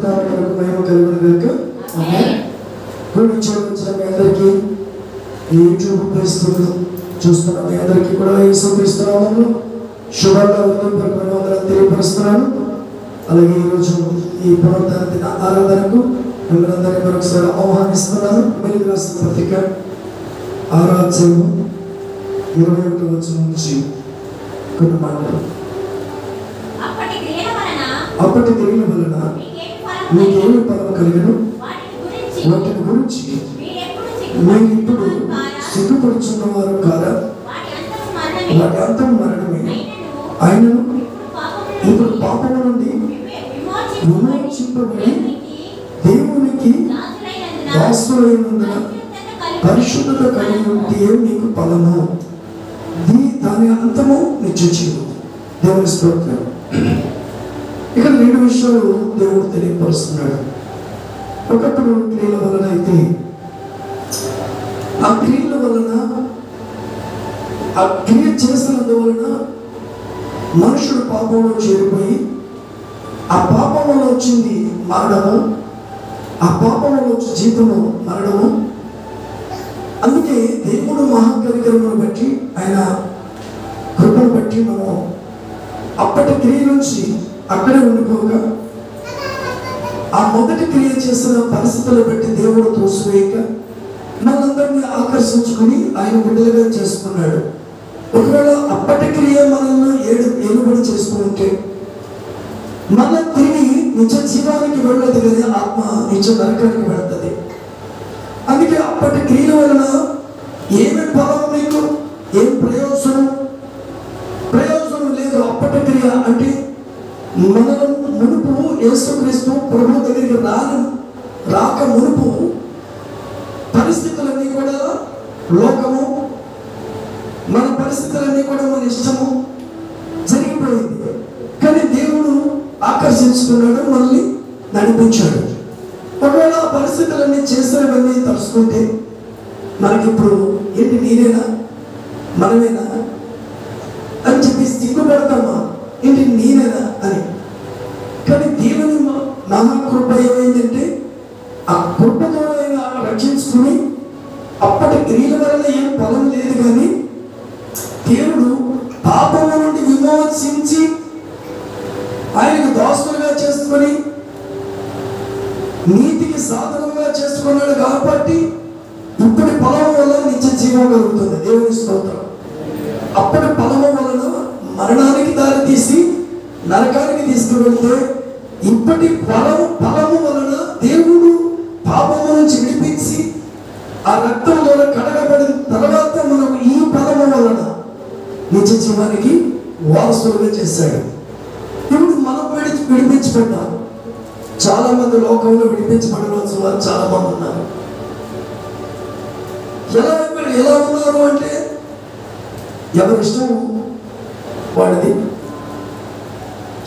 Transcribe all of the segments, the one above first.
మహిమ కలుగును గాక. ఆమేన్. గుడి చూపించిన మీ అందరికీ యూట్యూబ్ ఫేస్బుక్ చూస్తున్న మీ అందరికీ కూడా యేసుక్రీస్తు నామములో శుభాకాంక్షలు తెలియపరుస్తున్నాను. అలాగే ఈరోజు ఈ పునరుద్ధరణ దిన ఆరాధనకు మిమ్మల్ని మరొకసారి ఆహ్వానిస్తున్నాను. వెలుగు రాసిన పత్రిక 6వ అధ్యాయము 21వ వచనం నుంచి కొన్ని మాటలు. అప్పటి క్రియల వలన మీకేమి ఫలము కలిగను వాటిని గురించి మీరు ఇప్పుడు సిగ్గుపడుచున్నవారు కాదా? వాటి అంతం మరణమే. ఆయనను ఇప్పుడు పాపము నుండి విమోచింపబడి దేవునికి దాసులైనందున పరిశుద్ధత కలిగి ఉంటే మీకు ఫలము, దాని అంతము నిత్య జీవం. దేవుని స్తోత్రం. ఇక్కడ 2 విషయాలు దేవుడు తెలియపరుస్తున్నాడు. ఒకప్పుడు క్రియల వలన అయితే ఆ క్రియల వలన ఆ క్రియ చేసినందువలన మనుషుడు పాపంలో చేరిపోయి ఆ పాపంలో వచ్చింది మరణము, ఆ పాపంలో వచ్చే జీతము మరణము. అందుకే దేవుడు మహాకరికరమును బట్టి ఆయన కృపను బట్టి మనం అప్పటి క్రియ నుంచి అక్కడే ఉండిపోక ఆ మొదటి క్రియ చేసిన పరిస్థితులను బట్టి దేవుడు తోసివేయక మనందరినీ ఆకర్షించుకుని ఆయన విడుదలగా చేసుకున్నాడు. ఒకవేళ అప్పటి క్రియ మనల్ని ఏలుబడి చేసుకుంటే మన తిరిగి నిజ జీవానికి వెళ్ళదు కదా, ఆత్మ నిజ నరకానికి వెళుతుంది. అందుకే అప్పటి క్రియల వలన ఏమి ఫలం, మీకు ఏం ప్రయోజనం లేదు. అప్పటి క్రియ అంటే మనం మునుపు యేసుక్రీస్తు ప్రభు దగ్గరికి రాక మునుపు పరిస్థితులన్నీ కూడా లోకము, మన పరిస్థితులన్నీ కూడా మన ఇష్టము జరిగిపోయింది. కానీ దేవుడు ఆకర్షించుకున్నాడు, మనల్ని నడిపించాడు. ఒకవేళ ఆ పరిస్థితులన్నీ చేసినవన్నీ తలుసుకుంటే మనకి ఇప్పుడు ఏంటి, నేనేనా మనమేనా అని చెప్పి సిగ్గుపడతామా, ఏంటి నేనేనా అని. కానీ దేవుని మహాకృప ఏమైందంటే ఆ కృపతో ఆయన రక్షించుకుని అప్పటి క్రియల వలన ఏం ఫలం లేదు, కానీ దేవుడు పాపము నుండి విమోచించి ఆయనకు దాసులుగా చేసుకొని నీతికి సాధనంగా చేసుకున్నాడు. కాబట్టి ఇప్పటి ఫలము వల్ల నిత్య జీవం కలుగుతుంది. దేవుని స్తోత్రం. అప్పటి ఫలము వలన మరణానికి దారి తీసి నరకానికి తీసుకువెళ్తే ఇప్పటి ఫలము వలన దేవుడు పాపము నుంచి విడిపించి ఆ రక్తం ద్వారా కడగబడిన తర్వాత మనం ఈ ఫలము వలన నిత్య జీవానికి వారసులుగా చేశాడు. ఇప్పుడు మనం విడిపించబడ్డాం. చాలా మంది లోకంలో విడిపించబడవలసిన వారు చాలా మంది ఉన్నారు. ఎలా ఉన్నారు అంటే ఎవరి ఇష్టం వాడిది.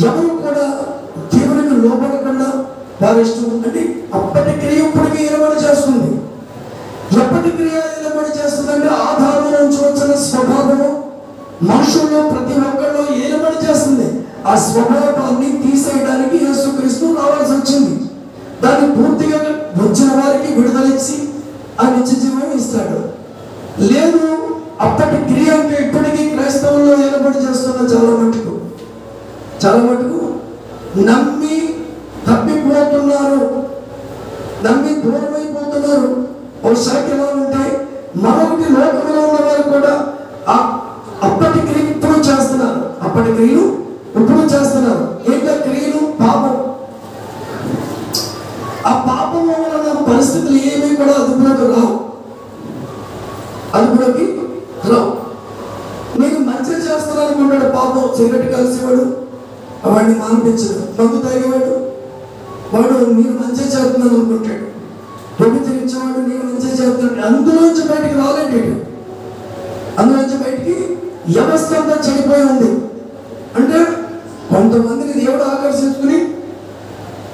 ఎవరు కూడా దేవునికి లోపడకుండా వారి ఇష్టం. అంటే అప్పటి క్రియ ఇప్పటికీ ఏలబడి చేస్తుంది. ఎప్పటి క్రియ ఏలబడి చేస్తుందంటే ఆధారం నుంచి వచ్చిన స్వభావము మనుషుల్లో ప్రతి ఒక్కరిలో ఏలబడి చేస్తుంది. ఆ స్వభావాన్ని తీసేయడానికి యేసుక్రీస్తు రావాల్సి వచ్చింది. దాన్ని పూర్తిగా వచ్చిన వారికి విడుదలిచ్చి ఆ నిత్య జీవం ఇస్తాడు. లేదు అప్పటి క్రియ అంటే ఇప్పటికీ క్రైస్తవుల్లో ఏలబడి చేస్తున్న చాలా మటుకు నమ్మి తప్పిపోతున్నారు, నమ్మి దూరమైపోతున్నారు. ఒకసారి ఎలా ఉంటే మరొకటి లోకంలో ఉన్నవారు కూడా అప్పటి క్రియ ఇప్పుడు చేస్తున్నారు. అప్పటి క్రియలు ఇప్పుడు చేస్తున్నారు. ఏంటో క్రియలు పాపం. ఆ పాపం వలన పరిస్థితులు ఏమీ కూడా అదుపులోకి రావు. మీరు మంచిగా చేస్తున్నారనుకుంటాడు పాపం. సిగరెట్ కలిసేవాడు వాడిని మానిపించడు, మందు తాగేవాడు వాడు మీరు మంచిగా చేస్తున్నాను అనుకుంటాడు, వ్యభిచరించేవాడు నేను మంచిగా చేస్తున్నాడు. అందులోంచి బయటికి రాలేడు. అందులోంచి బయటికి వ్యవస్థ అంతా చెడిపోయి ఉంది. అంటే కొంతమందిని దేవుడు ఆకర్షించుకుని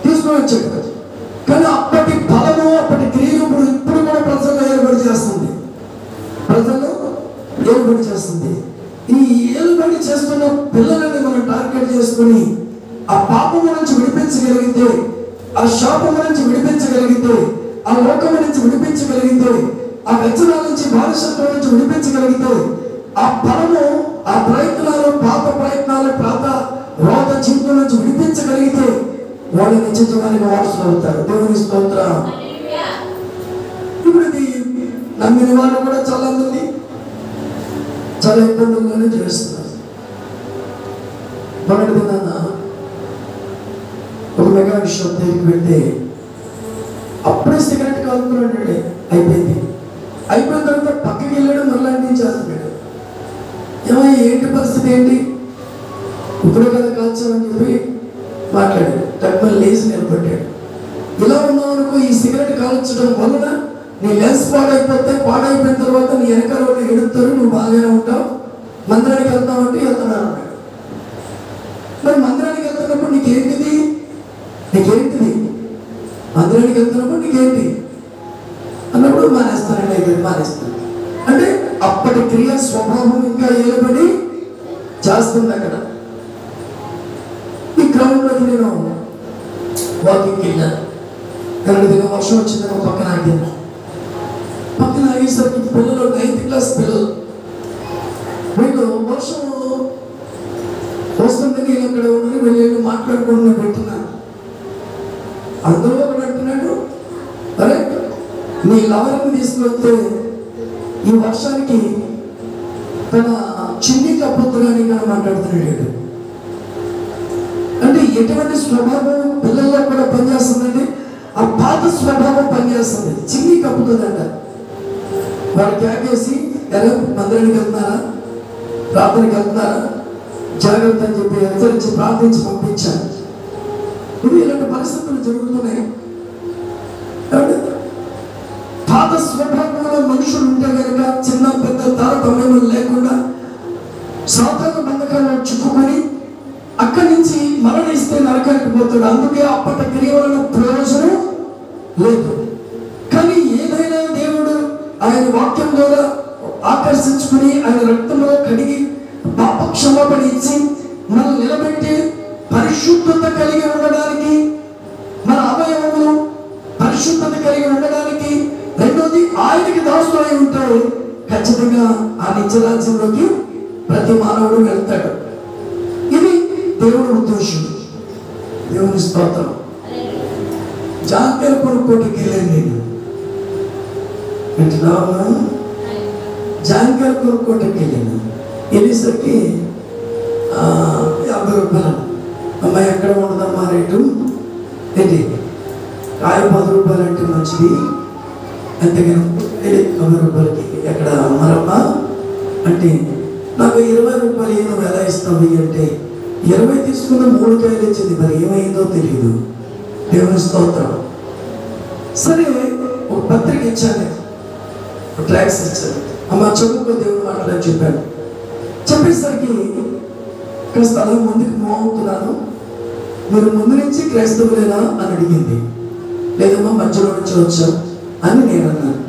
తీసుకుని వచ్చాడు. కానీ అప్పటి ఫలము అప్పటి క్రియలు ఇప్పుడు కూడా ప్రజల్లో ఏర్పడి చేస్తుంది. ఈ ఏలుబడి చేస్తున్న పిల్లలని మనం టార్గెట్ చేసుకుని ఆ పాపం నుంచి విడిపించగలిగితే ఆ శాపం నుంచి విడిపించగలిగితే, ఆ లోకం నుంచి విడిపించగలిగితే, ఆ వ్యసనాల నుంచి, బానిసత్వం నుంచి విడిపించగలిగితే, ఆ ఫలము, ఆ ప్రయత్నాలు, పాత ప్రయత్నాలు, పాత రోత జీవితం నుంచి విడిపించగలిగితే వాళ్ళు నిత్య జీవానికి వారసులు అవుతారు. దేవుని స్తోత్రం. ఇప్పుడు ఇది నమ్మిన వాళ్ళు కూడా చాలా మంది చాలా ఇబ్బందుల్లోనే జీవిస్తున్నారు. మొన్నటి దినాన ఒక మెగా షాప్ దగ్గరికి వెళ్తే అప్పుడే సిగరెట్ కాలుతున్నాడు. అయిపోయిన తర్వాత పక్కకి వెళ్ళాడు, మళ్ళీ చేస్తున్నాడు. ఏమయ్య ఏంటి పరిస్థితి, ఏంటి ఇప్పుడే కదా కాల్చామని చెప్పి మాట్లాడాడు. టక్మల్ లేచి నిలబడ్డాడు. ఇలా ఉన్నావు అనుకో, ఈ సిగరెట్ కాల్చడం వలన నీ లెన్స్ పాడైపోతే, పాడైపోయిన తర్వాత నీ వెనకాల వాళ్ళు ఎడుతారు, నువ్వు బాగానే ఉంటావు, మందిరానికి వెళ్తావంటే వెళ్తున్నాను అన్నాడు. మరి మందిరానికి వెళ్తున్నప్పుడు నీకేంటిది మందిరానికి వెళ్తున్నప్పుడు నీకేంటి అన్నప్పుడు మానేస్తానండి, మానేస్తాను అంటే అప్పటి క్రియ స్వభావం ఇంకా ఏలుబడి చేస్తుంది. అక్కడ ఈ క్రౌడ్లోకి నేను వాకింగ్కి వెళ్ళాను. కరెంట్ దిన వర్షం వచ్చిందని పక్కన ఆగాను. పక్కన ఆగేసరికి పిల్లలు 9th క్లాస్ పిల్లలు, వీళ్ళు వర్షం వస్తుందని నేను అక్కడ ఉన్నది వెళ్ళి మాట్లాడుకుంటూ పెట్టున్నాను. అందులో ఒకడు అంటున్నాడు, అరే నీ లవర్ని తీసుకొస్తే ఈ వర్షానికి తన చిన్ని కప్పుతుగాని కానీ మాట్లాడుతున్నాడు. అంటే ఎటువంటి స్వభావం పిల్లల్లో కూడా పనిచేస్తుందండి. ఆ పాత స్వభావం పనిచేస్తుంది. చిన్ని కప్పుతుందంట. వాడు క్యాగేసి ఎలా మందిరానికి వెళ్తున్నారా, ప్రార్థనకి వెళ్తున్నారా, జాగ్రత్త అని చెప్పి హెచ్చరించి ప్రార్థించి పంపించాను. ఇది ఇలాంటి పరిస్థితులు జరుగుతున్నాయి. పాత స్వభావంలో మనుషులు ఉంటే కనుక చిన్న పెద్ద తారతమ్యం లేకుండా సాధారణ బంధకాల్లో చిక్కుకొని అక్కడి నుంచి మరణిస్తే నరకానికి పోతాడు. అందుకే అప్పటి క్రియ వలన ప్రయోజనం లేదు. కానీ ఏదైనా దేవుడు ఆయన వాక్యం ద్వారా ఆకర్షించుకుని ఆయన రక్తంలో కడిగి పాప క్షమాపణ ఇచ్చి మనల్ని నిలబెట్టి పరిశుద్ధత కలిగి ఉండడానికి, మన అవయవములు పరిశుద్ధత కలిగి ఉండడానికి, రెండోది ఆయనకి దాసులై ఉంటాడు. ఖచ్చితంగా ఆ నిత్యరాజ్యంలోకి ప్రతి మానవుడు వెళ్తాడు. ఇది దేవుడు ఉద్దేశం. దేవుని స్తోత్రం. జాంకాయలు కొనుక్కోటికి వెళ్ళాను నేను. వింటున్నావా? జాంకాయలు కొనుక్కోటికి వెళ్ళాను. వెళ్ళేసరికి 50 రూపాయలు. అమ్మాయి ఎక్కడ ఉండదమ్మా రేటు ఏంటి, కాయ 10 రూపాయలు అంటే మంచిది, అంతేగాని 50 రూపాయలకి ఎక్కడ అమ్మారమ్మా అంటే, నాకు 20 రూపాయలు ఏమో ఎలా ఇస్తావు అంటే, 20 తీసుకున్న 3 కాయలు ఇచ్చింది. మరి ఏమైందో తెలియదు. దేవుని స్తోత్రం. సరే ఒక పత్రిక ఇచ్చాను, ఒక ట్రాక్స్ ఇచ్చాను. అమ్మ చదువుకో దేవుడు మాట్లాడని చెప్పాను. చెప్పేసరికి కాస్త అలా ముందుకు మూవ్ అవుతున్నాను. మీరు ముందు నుంచి క్రైస్తవులేనా అని అడిగింది. లేదమ్మా మధ్యలో నుంచి వచ్చాం అని నేను అన్నాను.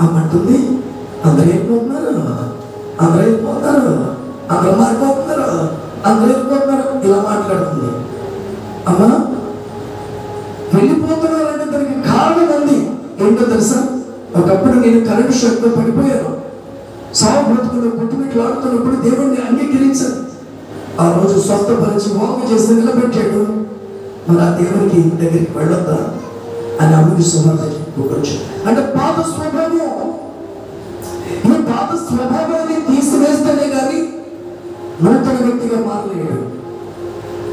అమ్మంటుంది, అందరూ వెళ్ళిపోతున్నారు, అందరూ వెళ్ళిపోతున్నారు, అందరూ మారిపోతున్నారు, అందరూ వెళ్ళిపోతున్నారు, ఇలా మాట్లాడుతుంది. అమ్మా వెళ్ళిపోతున్నారంటే దానికి కారణం ఉంది. ఏంటో తెలుసా? ఒకప్పుడు నేను కరెంటు షాక్తో పడిపోయాను. సాగు బ్రతుకులో పుట్టుమిట్లు ఆడుతున్నప్పుడు దేవుడిని అంగీకరించాను. ఆ రోజు స్వస్థపరిచి వాకు చేసి నిలబెట్టాడు. మరి ఆ దేవునికి దగ్గరికి వెళ్ళొద్దా అని అమ్ముకి సుమారు చెప్పుకోవచ్చు. అంటే పాత స్వభావం, ఈ పాత స్వభావాన్ని తీసివేస్తేనే కానీ నూతన వ్యక్తిగా మారలేడు.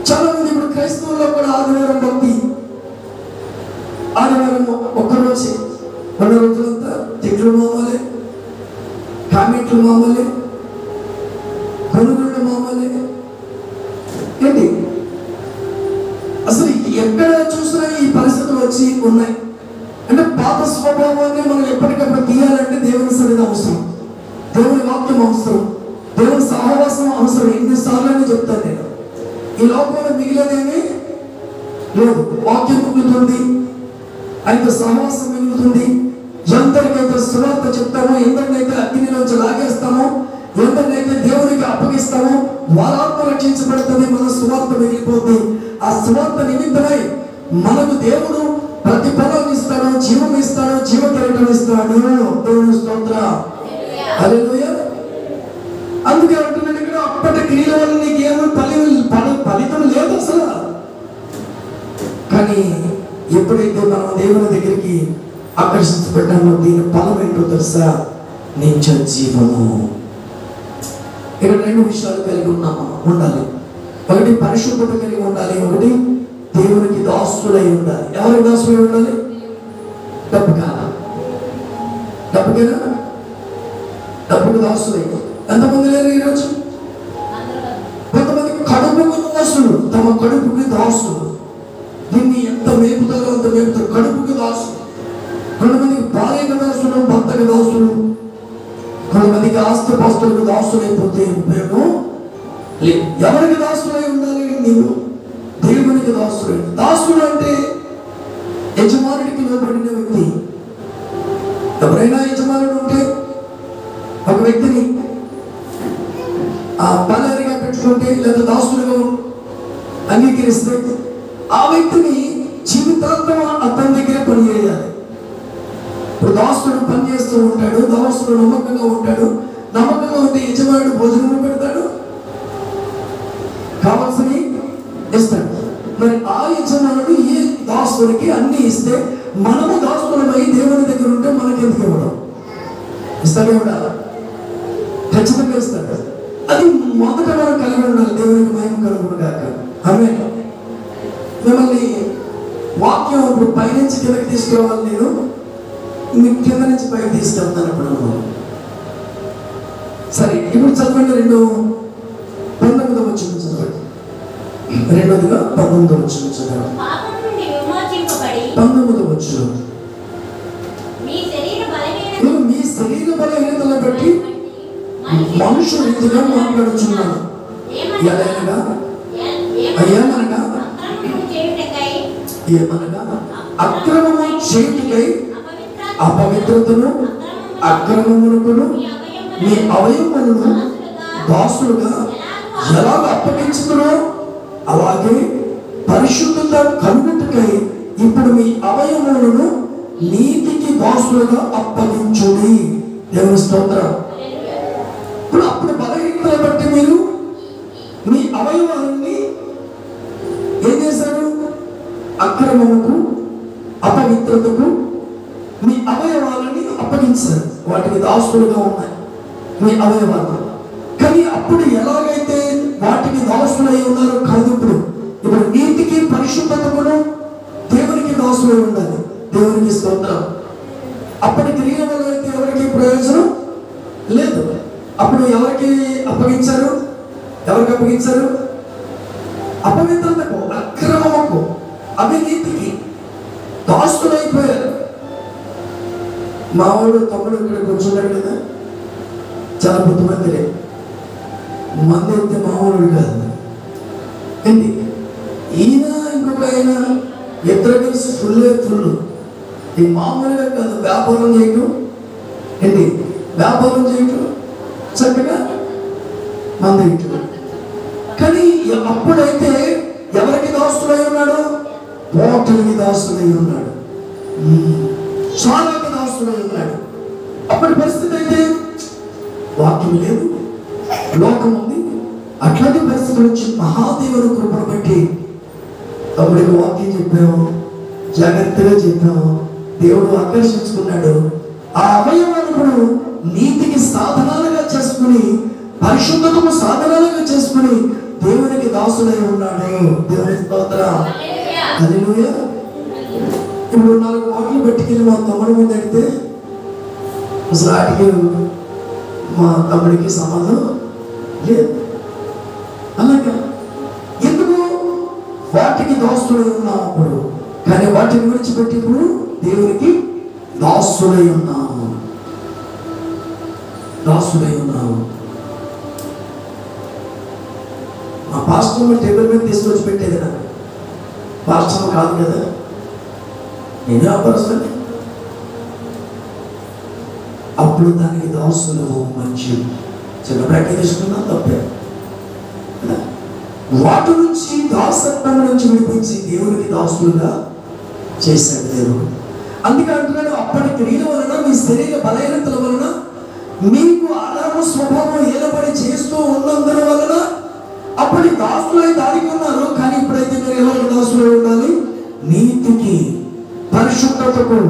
చాలా మంది ఇప్పుడు క్రైస్తవుల్లో కూడా ఆదివారం భక్తి, ఆదివారం ఒక్కరోజు 2 రోజులంతా తిట్లు మామూలే, కామెంట్లు మామూలే, కొనుగోళ్ళు మామూలే. ఏంటి అసలు ఎక్కడ చూసినా ఈ పరిస్థితులు వచ్చి ఉన్నాయి. అంటే పాత స్వభావాన్ని మనం ఎప్పటికప్పుడు తీయాలంటే దేవుని సన్నిధి అవసరం, దేవుని వాక్యం అవసరం, దేవుని సహవాసం అవసరం. ఎన్నిసార్లు చెప్తాను నేను, ఈ లోకంలో మిగిలినదేమీ లేదు. వాక్యం మిగులుతుంది, ఆయనతో సహవాసం మిగులుతుంది. ఎందరికైతే సువార్త చెప్తామో, ఎందరినైతే అగ్నిలోంచి లాగేస్తామో, ఎందరినైతే దేవునికి అప్పగిస్తామో వారాత్మ రక్షించబడుతుంది. మన సువార్త మిగిలిపోతుంది. ఆ సువార్త నిమిత్తమై మనకు దేవుడు ప్రతిఫలం ఇస్తాడు, జీవం ఇస్తాడు, జీవ కిరీటం ఇస్తాడు. దేవుని స్తోత్రం. హల్లెలూయా. అందుకే అంటున్నాడు ఇక్కడ, అప్పటి క్రియల వల్ల నీకేమో ఫలితం లేదు అసలు. కానీ ఎప్పుడైతే మనం దేవుని దగ్గరికి ఆకర్షించబడ్డామో దీని ఫలం ఏంటో తెలుసా? నిత్య జీవము. ఇక్కడ రెండు విషయాలు కలిగి ఉండాలి. ఒకటి పరిశుద్ధత కలిగి ఉండాలి, ఒకటి దేవునికి దాసుడై ఉండాలి. ఎవరికి దాసుడై ఉండాలి? డబ్బు కాదా? డబ్బుకేనా? డబ్బుకు దాసుడై ఎంతమంది లేరు ఈరోజు? కొంతమంది కడుపుకు దాసుడు, తమ కడుపుకి దాసుడు. దీన్ని ఎంత మేపుతారో అంత మేపుతారు. కడుపుకి దాసుడు. కొంతమందికి భార్యకు దాసుడు, భర్తకు దాసుడు. కొంతమందికి ఆస్తి పాస్తులకు దాసుడు అయిపోతే ఉపయోగం లేదు. ఎవరికి దాసుడై ఉండాలి? నీవు దేవునికి దాసుడు. దాసుడు అంటే యజమానుడికి లోబడిన వ్యక్తి. ఎవరైనా యజమానుడు ఉంటే ఒక వ్యక్తిని పాలేరుగా పెట్టుకుంటే లేదా దాసుడుగా అంగీకరిస్తే ఆ వ్యక్తిని జీవితాంతం అతని దగ్గరే పనిచేయాలి. ఇప్పుడు దాసుడు పని చేస్తూ ఉంటాడు, దాసుడు నమ్మకంగా ఉంటాడు. నమ్మకంగా ఉంటే యజమానుడు భోజనం పెడతాడు, కావాల్సినవి ఇస్తాడు. మరి ఆ యజమానుడు ఈ దాసుడికి అన్ని ఇస్తే మనము దాసులమై దేవుని దగ్గర ఉంటే మనకి ఎందుకు ఇవ్వడం? ఇస్తాడే ఉండాలి, ఖచ్చితంగా ఇస్తాడు. అది మొదట మనం కలిగి ఉండాలి. దేవునికి మహిమ కలుగునుగాక. ఆమేన్. మిమ్మల్ని వాక్యం ఇప్పుడు పైనుంచి కిందకి తీసుకురావాలి. నేను మీకు కింద నుంచి పైకి తీసుకెళ్తాను. ఇప్పుడు సరే, ఇప్పుడు చదవండి. 2:19 వచ్చింది చదవండి. 2గా 19 వచ్చింది చదవండి. 19 వచ్చిన మీ శరీర బలహీనతలను బట్టి మనుషులు రీతిగా మాట్లాడుచున్నాను. ఏమనగా అక్రమము చేయుటకై అపవిత్రతను అక్రమమునకును మీ అవయవములను దాసులుగా ఎలాగ అప్పగించుతున్నో అలాగే పరిశుద్ధత కలుగుటకై ఇప్పుడు మీ అవయవములను నీతికి దాసులుగా అప్పగించుడి. దేవుని స్తోత్రం. ఇప్పుడు అప్పుడు బలహీనతను బట్టి మీరు మీ అవయవాలని ఏం చేశారు? అక్రమముకు అపవిత్రతకు మీ అవయవాలని అప్పగించారు. వాటికి దాసులుగా ఉన్నాయి మీ అవయవాలు. కానీ అప్పుడు ఎలాగైతే వాటికి దాసులై ఉన్నారో కాదు, ఇప్పుడు నీతికి పరిశుద్ధతకును దేవునికి దాసులై ఉండాలి. దేవునికి స్తోత్రం. అప్పటి క్రియ వల్ల అయితే ఎవరికి ప్రయోజనం లేదు. అప్పుడు ఎవరికి అప్పగించారు? ఎవరికి అప్పగించారు? అపవిత్రతకు, అక్రమముకు, అవినీతికి దాసులైపోయారు. మావాడు తమ్ముడు ఇక్కడ కూర్చున్నాడు కదా, చాలా బుద్ధిమంతులే. మంది అయితే మామూలు కాదు. ఏంటి ఈయన ఇంకొక ఆయన ఇద్దరు కలిసి ఫుల్ ఈ మామూలుగా కాదు. వ్యాపారం చేయటం ఏంటి? వ్యాపారం చేయటం, చక్కగా మంది ఇటు. కానీ అప్పుడైతే ఎవరికి దాసుడై ఉన్నాడు? పోటలకి దాసుడై ఉన్నాడు, చాలాకి దాసుడై ఉన్నాడు. అప్పటి పరిస్థితి అయితే వాక్యం లేదు, లోకం ఉంది. అట్లాంటి పరిస్థితులు వచ్చి మహాదేవుని కృపను బట్టి తమ్ముడికి వాక్యం చెప్పాము, జాగ్రత్తగా చెప్పాము. దేవుడు ఆకర్షించుకున్నాడు. ఆ అవయవాలను నీతికి సాధనాలుగా చేసుకుని, పరిశుద్ధతకు సాధనాలుగా చేసుకుని దేవునికి దాసుడై ఉన్నాడు. దేవుని స్తోత్రం. హల్లెలూయా. ఇప్పుడు 4 వాక్యాలు పెట్టుకెళ్ళి మా తమ్ముడి ముందు అడిగితే అసలు వాటికి మా తమ్ముడికి సంబంధం లేదు. అలాగా ఎందుకు? వాటికి దాసుడై ఉన్నాము అప్పుడు, కానీ వాటిని విడిచిపెట్టి ఇప్పుడు దేవునికి దాసుడై ఉన్నాము. దాసుడై ఉన్నాము. మా పాస్టర్ టేబుల్ మీద తీసుకొచ్చి పెట్టేది నాకు. పాస్టర్ కాదు కదా, నేనే వ్యాపారస్తుని. అప్పుడు దానికి దాసులు మంచి చిన్న బ్రాకెట్ తీసుకున్నా తప్పే. వాటి నుంచి దాసత్వం నుంచి విడిపించి దేవునికి దాసులుగా చేశాడు దేవుడు. అందుకే అంటున్నాడు, అప్పటి క్రియల వలన మీ శరీర బలహీనతల వలన మీకు ఆదాము స్వభావం ఏలబడి చేస్తూ ఉన్నందున వలన అప్పటి దాసులై దానికి ఉన్నారు. కానీ ఇప్పుడైతే మీరు ఎవరికి దాసులై ఉండాలి? నీతికి, పరిశుద్ధతకు,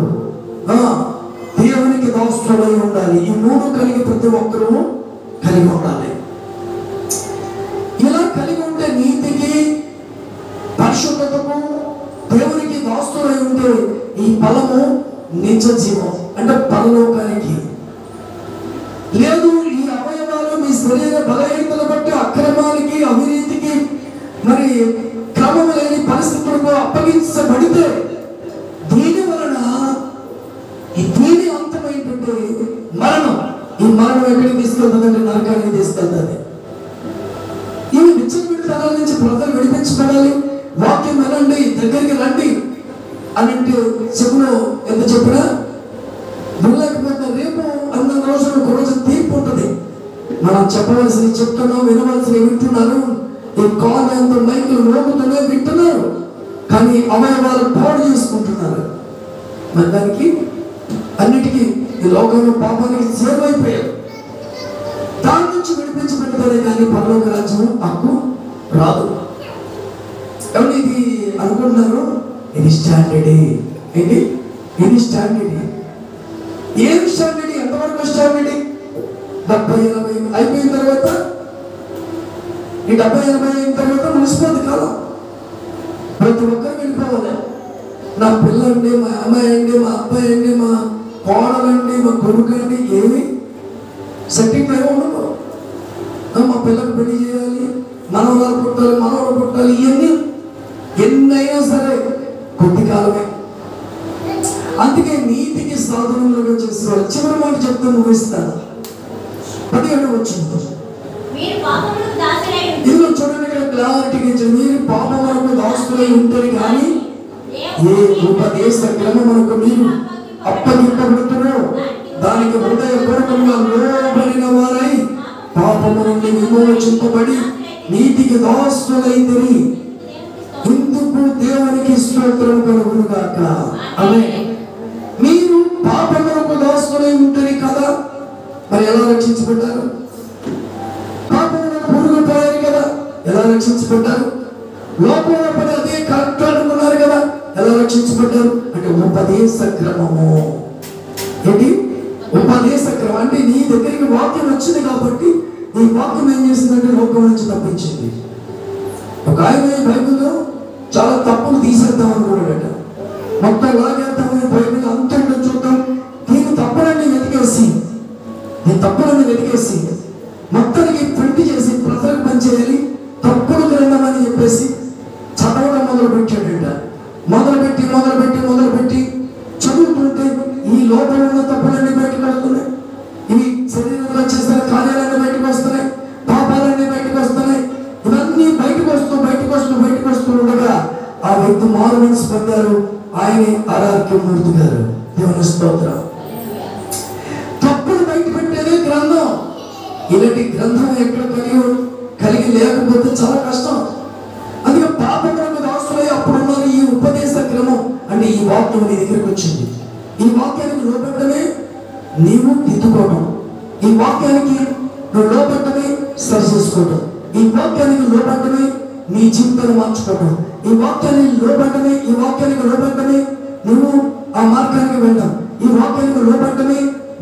దేవునికి దాసులై ఉండాలి. ఈ మూడు కలిగి ప్రతి ఒక్కరూ కలిగి ఉండాలి. ఇలా కలిగి ఉంటే నీతికి, పరిశుద్ధతకు, దేవునికి దాసులై ఉంటే ఈ ఫలము నిజ జీవం అంటే పరలోకానికి. లేదు, ఈ అవయవాలు మీ శరీర బలహీనతలు బట్టి అక్రమానికి, అవినీతికి, మరి క్రమము లేని పరిస్థితులకు అప్పగించబడితే దీని వలన దీని అంతం ఏంటంటే మరణం. ఈ మరణం ఎక్కడికి తీసుకెళ్తుందంటే నరకానికి తీసుకెళ్తుంది. ఈ విచ్చలవిడితనాల నుంచి ప్రజలు విడిపించబడాలి. వాక్యం వినండి, దగ్గరికి రండి అని అంటే చెవులో ఎంత చెప్పినా వినలేకపోతే రేపు అన్న రోజున ఒక రోజు తీర్పు ఉంటుంది. మనం చెప్పవలసింది చెప్తున్నాం, వినవలసినవి వింటున్నారు. ఈ కాల్ ఎంత మైకులు మోగుతూనే వింటున్నారు, కానీ అవయవాలు పాడు చేసుకుంటున్నారు. మరి దానికి అన్నిటికీ ఈ లోకంలో పాపానికి చేరువైపోయారు. దాని నుంచి విడిపించబడితే కానీ పరలోక రాజ్యం హక్కు రాదు. ఎవరు ఇది అనుకుంటున్నారు? ఇది స్టాండర్డ్. ఏంటి ఇది స్టాండర్డ్? ఏం స్టాండర్డ్? ఎంతవరకు స్టాండర్డ్? 70-80 అయిపోయిన తర్వాత, ఈ 70-80 అయిన తర్వాత ముగిసిపోతుంది కాలం. ప్రతి ఒక్కరు వెళ్ళిపోవాలి. నా పిల్లండి, మా అమ్మాయి అండి, మా అబ్బాయి అండి, మా కోడలండి, మా కొడుకు అండి, ఏమి సెట్టింగ్ ఏమో ఉండదు. మా పిల్లలకు పెళ్లి చేయాలి, మనవరాలు పుట్టాలి, మనవరాలు పుట్టాలి, ఇవన్నీ ఎన్నైనా సరే కొద్ది కాలమే. అందుకే నీతికి సాధనలుగా చేసేవాళ్ళు. చివరి మాట చెప్తూ ముగిస్తాను. 17 వచ్చింది. ఇందులో చూడండి, ఇక్కడ క్లారిటీగా ఇచ్చింది. మీరు పాపములకు దాసులై ఉంటారు కానీ ఏ ఉపదేశ క్రమమునకు మీరు అప్పగింపబడుతున్నారు దానికి హృదయపూర్వకంగా లోబడిన వారై పాపము నుండి విమోచింపబడి నీతికి దాసులైందని ఇందుకు దేవునికి స్తోత్రం కలుగును గాక. ఆమేన్. మీరు పాపములకు దాసులై ఉంటారు కదా, మరి ఎలా రక్షించబడ్డారు? పాపములకు పురుగుపోయారు కదా, ఎలా రక్షించబడ్డారు? లోపల పడి అదే కరెక్ట్ అనుకున్నారు కదా, ఎలా రక్షించబడ్డారు? అంటే ఉపదేశ క్రమము. ఏంటి ఉపదేశ క్రమం? అంటే నీ దగ్గరికి వాక్యం వచ్చింది కాబట్టి ఈ వాక్యం ఏం చేసిందంటే లోకం నుంచి తప్పించింది. ఒక ఆయన బైబిల్లో చాలా తప్పులు తీసేద్దాం అనుకున్నాడట. మొత్తం లాగేద్దామని బైబిల్ అంతా చూద్దాం, దీని తప్పులన్నీ వెతికేసి మొత్తానికి ప్రింట్ చేసి ప్రజలకు పనిచేయాలి, తప్పుడు గ్రంథం అని చెప్పేసి చదవడం మొదలుపెట్టాడట. మొదలుపెట్టి చదువుతుంటే ఈ లోపల ఉన్న తప్పులన్నీ బయటకు వస్తున్నాయి. ఇవి శరీరంలో చేసిన కార్యాలన్నీ బయటకు వస్తున్నాయి, పాపాలన్నీ బయటకు వస్తున్నాయి. ఇవన్నీ బయటకు వస్తూ ఉండగా ఆ వ్యక్తి మారు మనసు పొందారు. ఆయనే ఆర్ఆర్కే మూర్తి గారు. దేవుని స్తోత్రం. తప్పులు బయట పెట్టేదే గ్రంథం. ఇలాంటి గ్రంథం ఎక్కడ కలిగి లేకపోతే చాలా కష్టం. అందుకే పాపములకు దాసులై అప్పుడున్నారు. ఈ ఉపదేశ క్రమం అంటే ఈ వాక్యం నీ దగ్గరికి వచ్చింది. ఈ వాక్యానికి లోబడమే నీవు దిద్దుకోవడం, ఈ వాక్యానికి నువ్వు లోబడమే సరి చేసుకోవడం, ఈ వాక్యానికి లోబడమే నీ జీవితాన్ని మార్చుకోవడం, ఈ వాక్యానికి లోబడమే నువ్వు ఆ మార్గానికి వెళ్ళడం, ఈ వాక్యానికి లోబడమే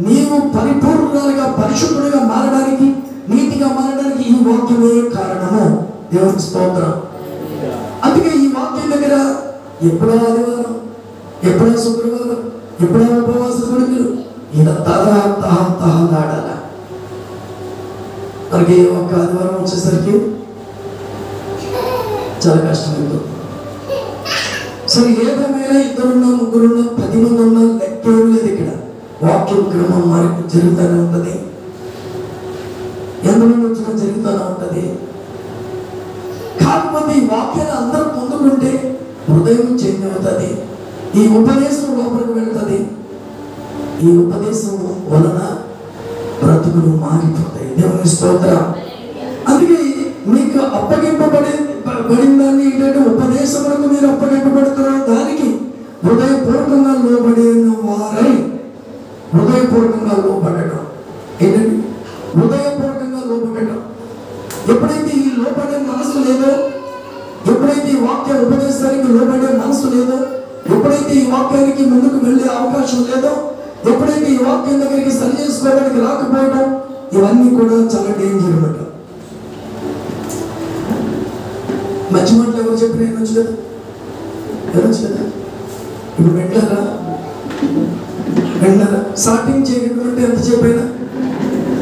నీవు పరిపూర్ణులుగా పరిశుద్ధులుగా మారడానికి, నీతిగా మారడానికి ఈ వాక్యమే కారణము. దేవుని స్తోత్రం. అందుకే ఈ వాక్యం దగ్గర ఎప్పుడో ఆదివారం, ఎప్పుడో శుక్రవారం, ఎప్పుడో ఉపవాస కొడుకులు ఈయన తహదాడాల. మనకి ఒక ఆదివారం వచ్చేసరికి చాలా కష్టమైంది. సరే, ఏదేమైనా 2 3 10 మంది ఉన్నా లెక్కేం లేదు. ఇక్కడ వాక్యం క్రమం మనకి జరుగుతూనే ఉంటుంది. ఎంతమంది వచ్చినా జరుగుతూనే ఉంటుంది. కాకపోతే ఈ వాక్యాన్ని అందరూ పొందుకుంటే హృదయం చేంజ్ అవుతుంది. ఈ ఉపదేశం లోపలికి వెళ్తుంది. ఈ ఉపదేశం వలన బ్రతుకులు మారిపోతాయి. దేవుని స్తోత్రం. అందుకే మీకు బడిన దాన్ని ఏంటంటే ఉపదేశములకు మీరు అప్పగింపబడుతున్నారు. దానికి హృదయపూర్వకంగా లోబడిన వారై, హృదయపూర్వకంగా లోబడటం ఏంటండి? హృదయపూర్వకంగా లోబడటం. ఎప్పుడైతే ఈ లోబడే మనసు లేదో, ఎప్పుడైతే ఈ వాక్య ఉపదేశానికి లోబడే మనసు లేదో, ఎప్పుడైతే ఈ వాక్యానికి ముందుకు వెళ్ళే అవకాశం లేదో, ఎప్పుడైతే ఈ వాక్యం దగ్గరికి సరి చేసుకోవడానికి రాకపోవడం, ఇవన్నీ కూడా చాలా డేంజర్ అన్నమాట. మంచి మాటలు ఎవరు చెప్పిన వినొచ్చు కదా, వినొచ్చు కదా. ఇప్పుడు వింటారా? స్టార్టింగ్ చేయకుండా ఎంతసేపు అయినా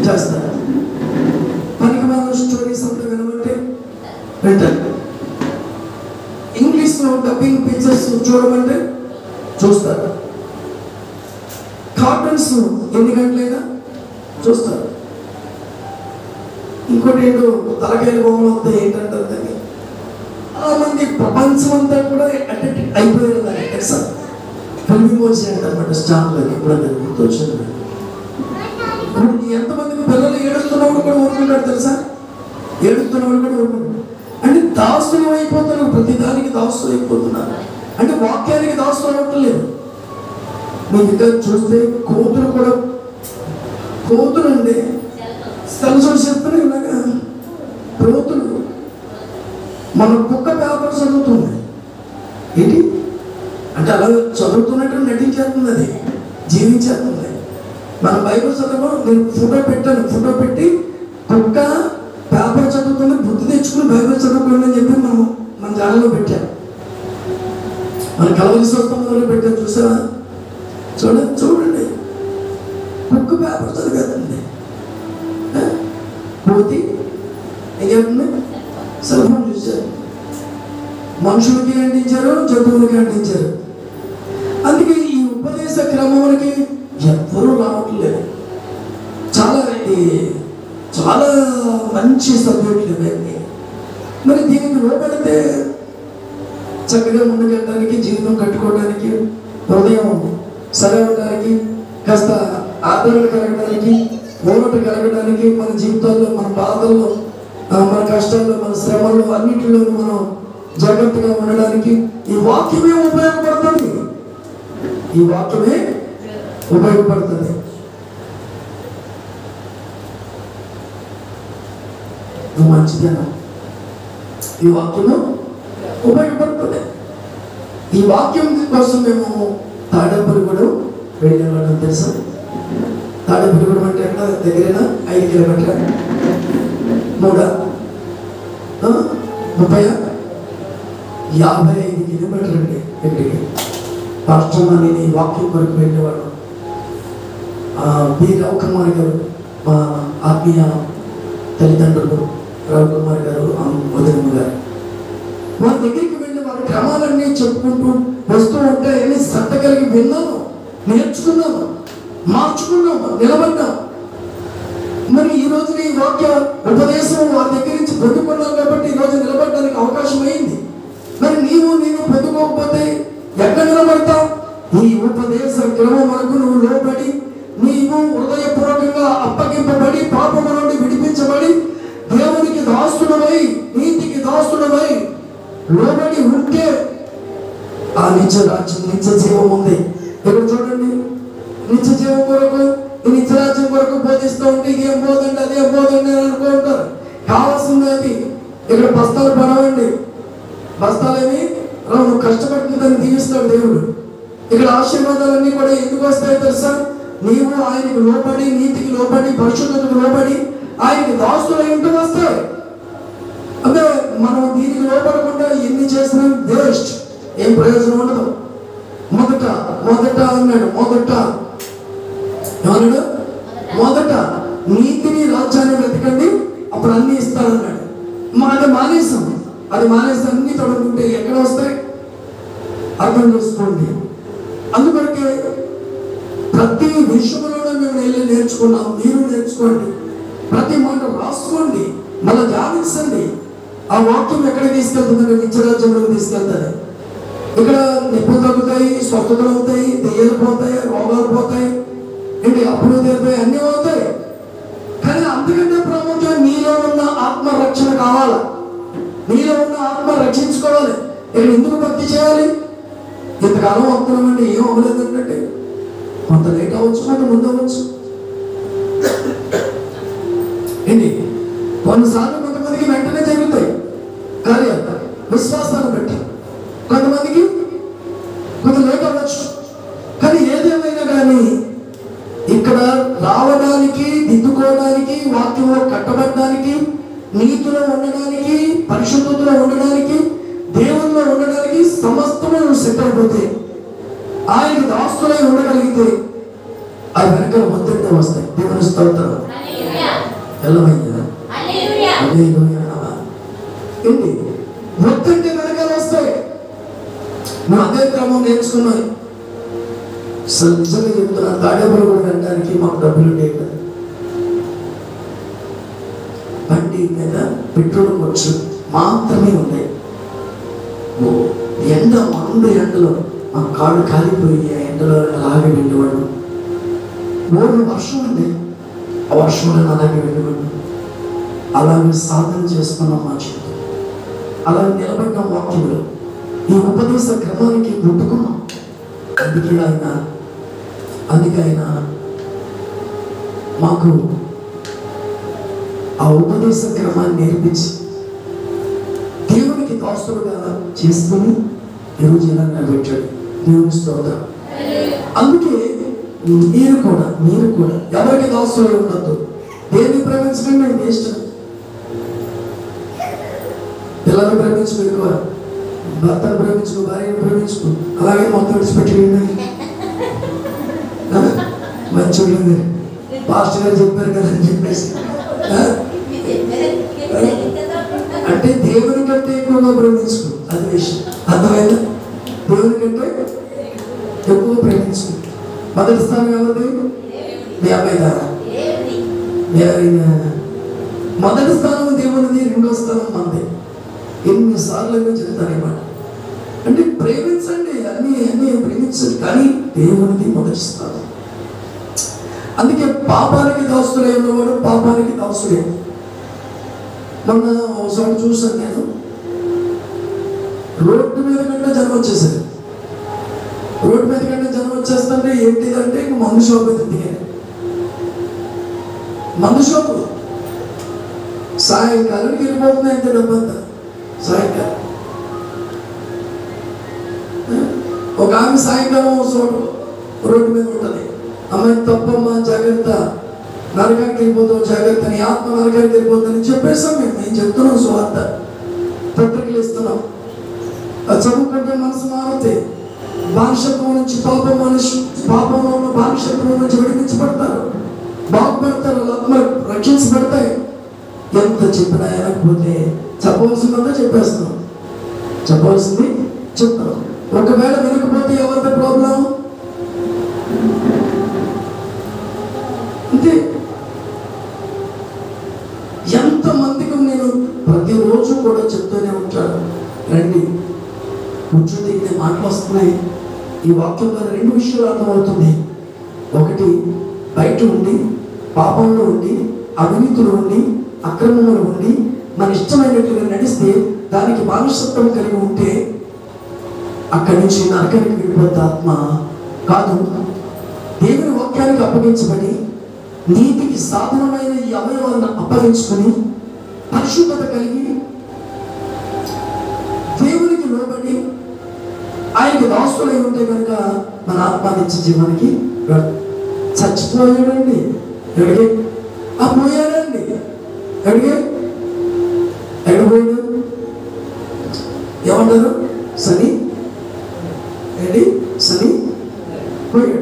చేస్తారా? పనికి మన స్టోరీస్ అంతా వినమంటే వింటారు. ఇంగ్లీష్లో డబ్బింగ్ పిక్చర్స్ చూడమంటే చూస్తారు. కార్టూన్స్ ఎన్ని గంటలైనా చూస్తారు. ఇంకోటి ఏంటో తలకాయల బొమ్మలు వస్తాయి, ఏంటంటారు దాన్ని. మంది ప్రపంచం అంతా కూడా అటెక్ట్ అయిపోయారు దాన్ని. తెలుసా? ఫిల్మింగ్ వచ్చి అంటారన్నమాట స్టార్లోకి. ఇప్పుడు అది గుర్తొచ్చింది. ఎంతమందికి పిల్లలు ఏడుస్తున్నప్పుడు కూడా ఊరుకుంటారు తెలుసా? ఏడుస్తున్నప్పుడు కూడా ఊరుకుంటారు. అంటే దాసులు అయిపోతున్నారు, ప్రతి దానికి దాసులు అయిపోతున్నారు. అంటే వాక్యానికి దాసులు అవ్వట్లేదు. మీకు ఇంకా చూస్తే కోతులు కూడా, కోతులు అండి సెల్సోడు చెప్తున్నా ఇలాగా కోతులు. మన కుక్క పేపర్ చదువుతుంది ఏంటి అంటే అలా చదువుతున్నట్టు నటించేస్తుంది, అది జీవించేస్తుంది. మన బైబిల్ చదవడం నేను ఫోటో పెట్టాను, ఫోటో పెట్టి కుక్క పేపర్ చదువుతుంది, బుద్ధి తెచ్చుకుని బైబిల్ చదువుకోండి అని చెప్పి మన జాడలో పెట్టాను. మన కలవరి స్వస్థంలో పెట్టాను. చూసారా? చూడండి కుక్క పేపర్ చదివేస్తుంది. పోతి ఏమవుతుంది? సెల్ ఫోన్ చూశారు. మనుషులకి అంటించారు, జంతువులకి అంటించారు. అందుకే ఈ ఉపదేశ క్రమానికి ఎవ్వరూ రావట్లేదు. చాలా మంచి సబ్జెక్టులు ఇవన్నీ. మరి దీనికి లోపడితే చక్కగా ముందుకెళ్ళడానికి, జీవితం కట్టుకోవడానికి, హృదయం సరే ఉండడానికి, కాస్త ఆదరణ కలగడానికి, ఊరట కలగడానికి, మన జీవితాల్లో, మన బాధల్లో, మన కష్టాల్లో, మన శ్రమల్లో అన్నింటిలో మనం జాగ్రత్తగా ఉండడానికి ఈ వాక్యమే ఉపయోగపడుతుంది. ఈ వాక్యమే ఉపయోగపడుతుంది. మంచిదేనా? ఈ వాక్యము ఉపయోగపడుతుంది. ఈ వాక్యం కోసం మేము తాడేపల్లిగూడెం వెళ్ళేవాళ్ళం తెలుసా? తాడేపల్లిగూడెం అంటే ఎక్కడ? దగ్గరైనా 5 కిలోమీటర్ల 3 30 55 కిలోమీటర్లు అండి ఇక్కడికి. రాష్ట్రంలోని ఈ వాక్యం కొరకు వెళ్ళేవాడు. బి రవికుమార్ గారు, మా ఆత్మీయ తల్లిదండ్రులు, రవికుమార్ గారు, వదినమ్మ గారు, వారి దగ్గరికి వెళ్ళి వారి క్రమాలన్నీ చెప్పుకుంటూ వస్తూ ఉంటే అన్ని శ్రద్ధ కలిగి విన్నాను, నేర్చుకున్నాను, మార్చుకున్నాము, నిలబడ్డాం. మరి ఈ రోజు ఈ వాక్య ఉపదేశం వారి దగ్గర నుంచి పొందుకున్నాం కాబట్టి ఈరోజు నిలబడడానికి అవకాశం అయింది. మరి నేను పొందుకోకపోతే ఎక్కడ నిలబడతావు? ఈ ఉపదేశ క్రమం వరకు నువ్వు లోబడి, నీవు హృదయపూర్వకంగా అప్పగింపబడి, పాపము నుండి విడిపించబడి, దేవునికి దాసుడమై, నీతికి దాసుడమై లోబడి ఉంటే ఆ నిత్య రాజ్యం, నిత్య జీవం ఉంది. ఇక్కడ చూడండి, నిత్య జీవం కొరకు, ఈ నిత్య రాజ్యం కొరకు బోధిస్తూ ఉంటే ఏం బోధండి, అదేం బోధండి అని అనుకుంటారు. కావాల్సింది అది. ఇక్కడ బస్తాలు పడవండి, బస్తాలేమి నువ్వు కష్టపడిన దాన్ని దీవిస్తాడు దేవుడు. ఇక్కడ ఆశీర్వాదాలన్నీ కూడా ఎందుకు వస్తాయి తెలుసా? నీవు ఆయనకు లోబడి, నీతికి లోబడి, పరిశుద్ధతకు లోబడి, ఆయనకి దాసులై ఉంటూ వస్తాయి. అంటే మనం దీనికి లోపడకుండా ఎన్ని చేసినా వేస్ట్, ఏం ప్రయోజనం ఉండదు. మొదట అన్నాడు, మొదట నీతిని, రాజ్యాన్ని వెతకండి, అప్పుడు అన్ని ఇస్తానన్నాడు. అది మానేసి అన్ని తొడుకుంటే ఎక్కడ వస్తాయి? అర్థం చేసుకోండి. అందుకొరకే ప్రతి విషయంలోనే మేము వెళ్ళి నేర్చుకున్నాం. మీరు నేర్చుకోండి, ప్రతి మాట రాసుకోండి, మళ్ళీ ధ్యానించండి. ఆ వాక్యం ఎక్కడ తీసుకెళ్తుందంటే నిత్యరాజ్యంలోకి తీసుకెళ్తుంది. ఇక్కడ నిప్పులు తగ్గుతాయి, స్వస్థతలు అవుతాయి, దెయ్యాలు పోతాయి, రోగాలు పోతాయి, ఏంటి అప్పులు తీరుతాయి, అన్నీ అవుతాయి. కానీ అంతకంటే ప్రాముఖ్యం నీలో ఉన్న ఆ ఆత్మరక్షణ కావాలా, నీలో ఉన్న ఆత్మ రక్షించుకోవాలి. నేను ఎందుకు భక్తి చేయాలి? ఇంతకాలం వస్తున్నామండి, ఏం అవ్వలేదు అంటే కొంత లేట్ అవ్వచ్చు, కొంత ముందు అవ్వచ్చు. ఏంటి కొన్నిసార్లు కొంతమందికి వెంటనే జరుగుతాయి కార్యాలు విశ్వాసాన్ని బట్టి, కొంతమందికి కొంత లేట్ అవ్వచ్చు. కానీ ఏదేమైనా కానీ ఇక్కడ రావడానికి, దిద్దుకోవడానికి, వాక్యంలో కట్టబడడానికి, నీతిలో ఉండడానికి, పరిశుద్ధతలో ఉండడానికి, దేవుల్లో ఉండడానికి సమస్తము సిద్ధమైపోతే, ఆయనకి దాస్తులై ఉండగలిగితే అవి వెనకాల మొత్తం వస్తాయి. దేవుని స్తోత్రం. ఏంటి మొత్తంటే వెనకాల వస్తాయి. నువ్వు అదే క్రమం నేర్చుకున్నావు. అసలు నిజంగా చెప్తున్నా, తాడేపల్లి కూడా వెళ్ళడానికి మాకు డబ్బులు ఉండేవి కదా. బండి మీద పెట్రోల్ ఖర్చు మాత్రమే ఉన్నాయి. ఎండ మండు ఎండలో మా కాళ్ళు కాలిపోయి ఆ ఎండలో అలాగే వెళ్ళేవాడు. మూడు వర్షం ఉంది, ఆ వర్షంలో అలాగే వెళ్ళేవాడు. అలాగే సాధన చేసుకున్నాం మా చేతి, అలా నిలబడిన వాక్యంలో ఈ ఉపదేశ క్రమానికి ముట్టుకున్నాం. అందుకే ఆయన మాకు ఆ ఉపదేశ క్రమాన్ని నేర్పించి దేవునికి దాసుడుగా చేసుకుని ఈరోజు ఇలా నిలబెట్టాడు. దేవుని స్తోత్రం. అందుకే మీరు కూడా ఎవరికి దాసుడు ఉండద్దు. దేన్ని ప్రేమించడం నేను ఇష్టం. పిల్లల్ని ప్రేమించుకో, ఎక్కువ భర్తను ప్రేమించుకో, భార్యను ప్రేమించుకో, అలాగే మొత్తం విడిచిపెట్టండి. మంచి పాస్టర్ గారు చెప్పారు కదా అని చెప్పేసి అంటే దేవుని కంటే ఎక్కువగా ప్రేమించుకో, అది విషయం. అర్థమైందా? దేవుని కంటే ఎక్కువ ప్రేమించుకో. మొదటి స్థానం ఎవరిది? మీ అమ్మాయి ద్వారా. మొదటి స్థానం దేవునిది, రెండో స్థానం మనది. ఎన్నిసార్లు చెప్తానేమాట అంటే ప్రేమించండి, అన్ని ప్రేమించండి, కానీ దేవునిది మొదటి స్థానం. అందుకే పాపానికి దాసుడే ఉన్నవాడు పాపానికి దాసుడే. మొన్న ఒకసారి చూసాను నేను, రోడ్డు మీద కంటే జనం వచ్చేసారు. రోడ్డు మీద కంటే జనం వచ్చేస్తుంటే ఏంటిదంటే ఇంక మందు షాప్ అయితే దిగాను. మందు షాపు సాయంకాలానికి వెళ్ళిపోతుంది. ఎంత డబ్బంతా సాయంకాలం. ఒక ఆమె సాయంకాలం రోడ్డు మీద ఉంటుంది. అమ్మాయి తప్పమ్మా, జాగ్రత్త, నరకానికి వెళ్ళిపోతావు, జాగ్రత్త, నీ ఆత్మ నరకానికి వెళ్ళిపోతుందని చెప్పేసాం. మేము చెప్తున్నాం, సువార్త పత్రికలు ఇస్తున్నాం. అది చదువుకుంటే మనసు మారితే బానిసత్వం నుంచి పాపంలో ఉన్న బానిసత్వం నుంచి విడిపించబడతారు, బాగుపడతారు, ఆత్మ రక్షించబడతాయి. ఎంత చెప్పినా అనకపోతే చెప్పవలసిందంతా చెప్పేస్తున్నాం, చెప్పవలసింది చెప్తాం. ఒకవేళ వినకపోతే ఎవరితో ప్రాబ్లం? అంటే ఎంతమందికి నేను ప్రతిరోజు కూడా చెప్తూనే ఉంటాను, రండి కూర్చుంటే ఇన్ని మాటలు వస్తున్నాయి. ఈ వాక్యం ద్వారా రెండు విషయాలు అర్థమవుతుంది. ఒకటి, బయట ఉండి పాపంలో ఉండి అవినీతిలో ఉండి అక్రమంలో ఉండి మన ఇష్టమైనట్టుగా నడిస్తే దానికి బానిసత్వం కలిగి ఉంటే అక్కడి నుంచి నరకానికి వెళ్ళిపోతే ఆత్మ కాదు. దేవుని వాక్యానికి అప్పగించబడి నీతికి సాధనమైన ఈ అవయవాలను అప్పగించుకొని పరిశుద్ధత కలిగి దేవునికి లోబడి ఆయనకి దాసులై ఉంటే కనుక మన ఆత్మానిచ్చే జీవానికి చచ్చిపోయాడండి. ఎక్కడికి పోయాడండి? ఎక్కడ పోయాడు? ఏమంటారు? శని ఏంటి? శని పోయాడు,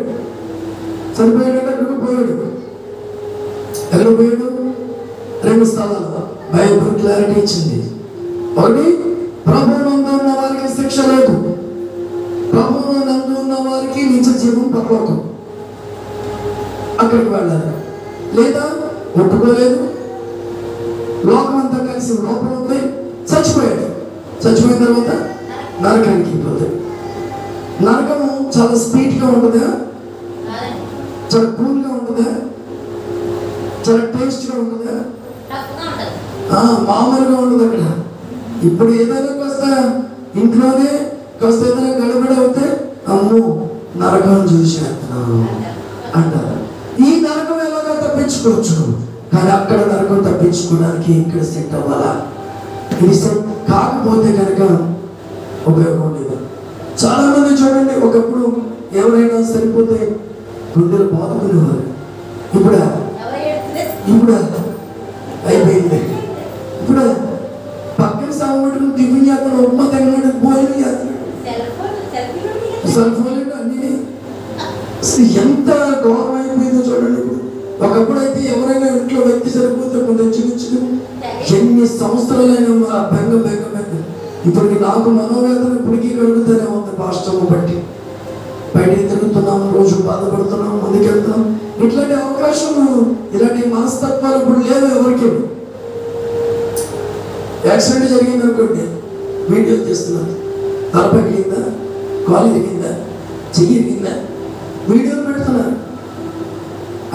చనిపోయాడంటే ఎక్కడికి పోయాడు. ఎక్కడ పోయాడు? రెండు స్థలాలు బైబిల్ క్లారిటీ ఇచ్చింది. ఒకటి, ప్రభువునందు ఉన్న వారికి శిక్ష లేదు, ప్రభువునందు ఉన్న వారికి నిత్య జీవం పరలోకం, అక్కడికి వెళ్ళాలి. లేదా ఒప్పుకోలేదు, లోకం అంతా కలిసి లోపల ఉంది, చచ్చిపోయాడు. చచ్చిపోయిన తర్వాత నరకానికి పోతాడు. నరకము చాలా స్పీడ్గా ఉంటుందా? చాలా కూల్గా ఉంటుందా? చాలా టేస్ట్గా ఉంటుందా? మామూలుగా ఉండదు అక్కడ. ఇప్పుడు ఏదైనా కాస్త ఇంట్లోనే కాస్త ఏదైనా గడబడ అవుతే అమ్మో నరకం చూసేస్తున్నాను అంటారు. ఈ నరకం ఎలాగా తప్పించుకోవచ్చు, కానీ అక్కడ నరకం తప్పించుకోవడానికి ఇక్కడ సెట్ అవ్వాలా. ఇది సెట్ కాకపోతే కనుక ఉపయోగం లేదు. చాలా మంది చూడండి, ఒకప్పుడు ఎవరైనా సరిపోతే గుండెలు బాదుకునేవారు. ఇప్పుడు అయిపోయింది. ఇప్పుడు పక్కన సాగుబడులు టిఫిన్ చేస్తాడు, ఉప్మా తెగడు, భోజనం చేస్తాడు, సెల్ ఫోన్ అన్ని. ఎంత గౌరవం అయిపోయిందో చూడండి. ఒకప్పుడు అయితే ఎవరైనా ఇంట్లో వ్యక్తి సరిపోతే కొంచెం చిన్న ఎన్ని సంవత్సరాలైనా బెంగ. ఇప్పటికి నాకు మనోవేదన ఇప్పటికీ కలుగుతూనే ఉంది. పాస్టర్ను బట్టి బయటికి తిరుగుతున్నాం, రోజు బాధపడుతున్నాం, ముందుకెళ్తున్నాం. ఇట్లాంటి అవకాశం, ఇలాంటి మనస్తత్వాలు ఇప్పుడు లేవు ఎవరికి. యాక్సిడెంట్ జరిగింది అనుకోండి, వీడియో తీస్తున్నారు, తల పగిలిందా, కాలు ఇరిగిందా, చెయ్యి ఇరిగిందా, వీడియోలు పెడుతున్నారు.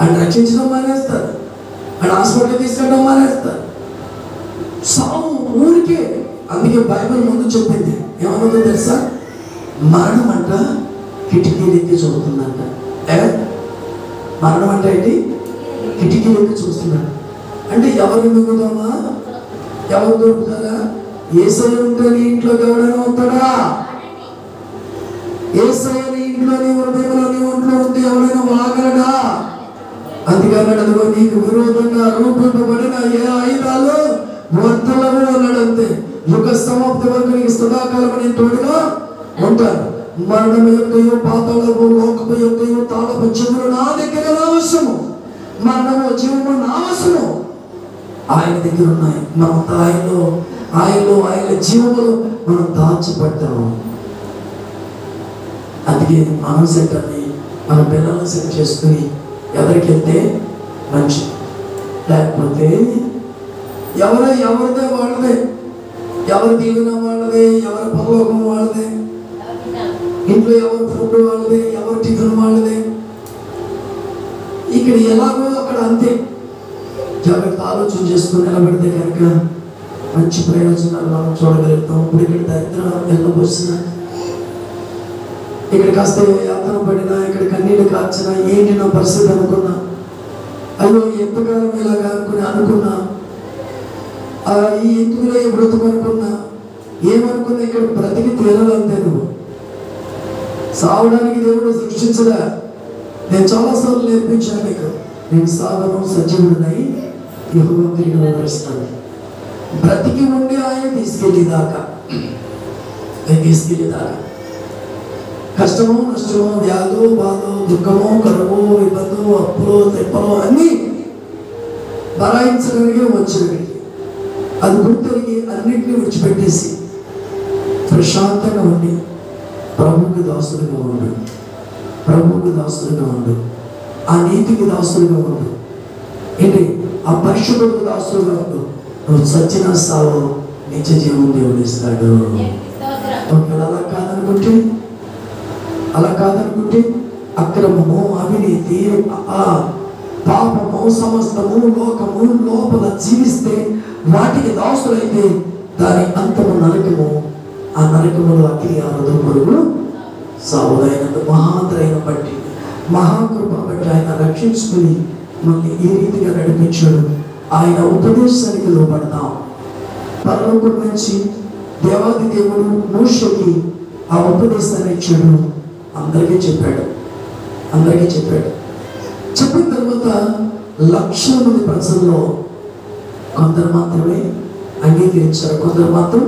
ఆయన రక్షించడం మానేస్తారు, ఆయన హాస్పిటల్ తీసుకెళ్ళడం మానేస్తారు. సావు ఊరికే. అందుకే బైబిల్ ముందు చెప్పింది ఏమన్నదో తెలుసా? మరణం అంట కిటికీలు ఎక్కి చూస్తుందంట. మరణం అంటే ఏంటి? కిటికీలు ఎక్కి చూస్తున్నాడు. అంటే ఎవరు మిగుదామా? ఎవరు దొరుకుతారా? యేసయ్య ఉంటే నీ ఇంట్లోకి ఎవడైనా వస్తాడా? యేసయ్య నీ ఇంట్లో, నీ హృదయంలో, నీ ఒంట్లో ఉంటే ఎవరైనా వాగలడా? అందుకన్నాడు, అదిగో నీకు విరోధంగా రూపింపబడిన ఏ ఆయుధాలు వర్తలము అన్నాడు. అంతే. యుగ సమాప్తి వరకు నీకు సదాకాలం నేను తోడుగా ఉంటాను. మరణం యొక్కయో, పాతాళము, లోకము యొక్కయో తాళపు చెవులు నా దగ్గర అవసరము, మరణము జీవము నా అవసరము ఆయన దగ్గర ఉన్నాయి. మనం ఆయన జీవములు మనం దాచిపడ్డాము. అందుకే మనం సెట్ అని మన పిల్లలను సెట్ చేసుకుని ఎవరికి వెళ్తే మంచి, లేకపోతే ఎవరిదే వాళ్ళదే, ఎవరి దీవెన వాళ్ళదే, ఎవరి పరలోకం వాళ్ళదే, ఇంట్లో ఎవరి ఫుడ్ వాళ్ళదే, ఎవరి టిఫిన్ వాళ్ళదే. ఇక్కడ ఎలాగో అక్కడ అంతే. జాగ్రత్త ఆలోచన చేసుకుని నిలబడితే కనుక మంచి ప్రయోజనాలు మనం చూడగలుగుతాం. ఇప్పుడు ఇక్కడ దరిద్రం వెళ్ళబోసిన, ఇక్కడ కాస్త యాతన పడినా, ఇక్కడ కన్నీళ్ళు కార్చినా, ఏంటి నా పరిస్థితి అనుకున్నా, అయ్యో ఎంతకాలం ఇలాగా అనుకున్నా, ఈ ఎందుకులే బ్రతుకు అనుకున్నా, ఏమనుకున్నా, ఇక్కడ బ్రతికి తీరాలంతే. నువ్వు సావడానికి దేవుడు సృష్టించదా? నేను చాలాసార్లు నేర్పించాను మీకు. నేను సాధను సజీవుడినై యెహోవా పేరును వివరిస్తాను. బ్రతికి ఉండి ఆయన తీసుకెళ్ళేదాకా కష్టమో, నష్టమో, వ్యాధో, బాధో, దుఃఖమో, కరువో, ఇబ్బందో, అప్పులో, తెప్పలో అన్నీ భరాయించడానికి వచ్చినవి. అది గుర్తెరిగి అన్నింటినీ విడిచిపెట్టేసి ప్రశాంతంగా ఉండి ప్రభువుకి దాసులుగా ఉండు. ప్రభువుకి దాసులుగా ఉండు. ఆ నీతికి దాసులుగా ఉండు. ఏంటి? ఆ పరిశుద్ధులకు దాసులుగా ఉండు. నువ్వు సచ్చిన సావు నిత్య జీవం దేవుడు ఇస్తాడు. అలా కాదనుకుంటే అక్రమము, అవినీతి, పాపము, సమస్తము, లోకము లోపల జీవిస్తే వాటికి దాసులైతే దాని అంతము నరకము. ఆ నరకములో అగ్ని ఆరదు, పొరుగులు సావులైనంత మహాదైన బట్టి, మహాకృప బట్టి ఆయన రక్షించుకుని మళ్ళీ ఈ రీతిగా నడిపించాడు. ఆయన ఉపదేశానికి లోపడతాం. పరలోకం నుంచి దేవాది దేవుడు మోషేకి ఆ ఉపదేశాన్ని ఇచ్చాడు. అందరికీ చెప్పాడు. చెప్పిన తర్వాత లక్షల మంది ప్రజల్లో కొందరు మాత్రమే అంగీకరించారు, కొందరు మాత్రం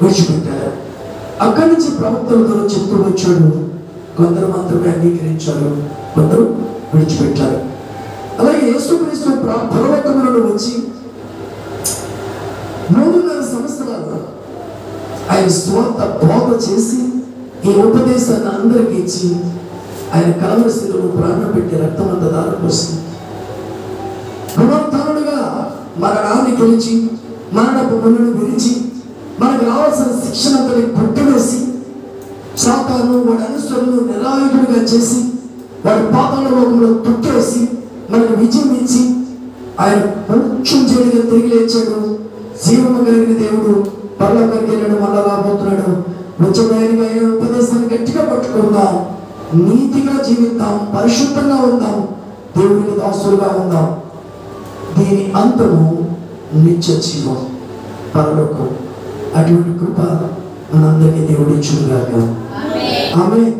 విడిచిపెట్టారు. అక్కడి నుంచి ప్రవక్తలతో చెప్తూ వచ్చాడు. కొందరు మాత్రమే అంగీకరించారు, కొందరు విడిచిపెట్టారు. అలాగే యేసుక్రీస్తు పరలోకములను వచ్చి 3.5 సంవత్సరాలు ఆయన స్వార్థ బోధ చేసి ఈ ఉపదేశాన్ని అందరికీ ఇచ్చి ఆయన కలవరి శిలువలో ప్రాణం పెట్టి రక్తం అంతా దారిపోసింది. పునరుత్థానుడుగా మరణాన్ని గెలిచి, మరణపు ముళ్ళను విరిచి, మనకు రావాల్సిన శిక్షణంతని కొట్టివేసి, సాతాను వాడి అనుసరులను నిరాయుధుడిగా చేసి, వాడి పాతాళ లోకంలో తొక్కేసి మనకు విజయం ఇచ్చి ఆయన కొంచెం చేయగా తిరిగి లేచాడు. జీవము కలిగిన దేవుడు పరలోకానికి వెళ్ళాడు, మళ్ళా రాబోతున్నాడు. వచ్చేదానికి ఉపదేశాన్ని గట్టిగా పట్టుకుందాం, నీతిగా జీవిద్దాం, పరిశుద్ధంగా ఉందాం, దేవునికి దాసులుగా ఉందాం. దీని అంతము నిత్య జీవం, పరలోకం. అటువంటి కృప మనందరికీ దేవుడు ఇచ్చుగాక. ఆమేన్.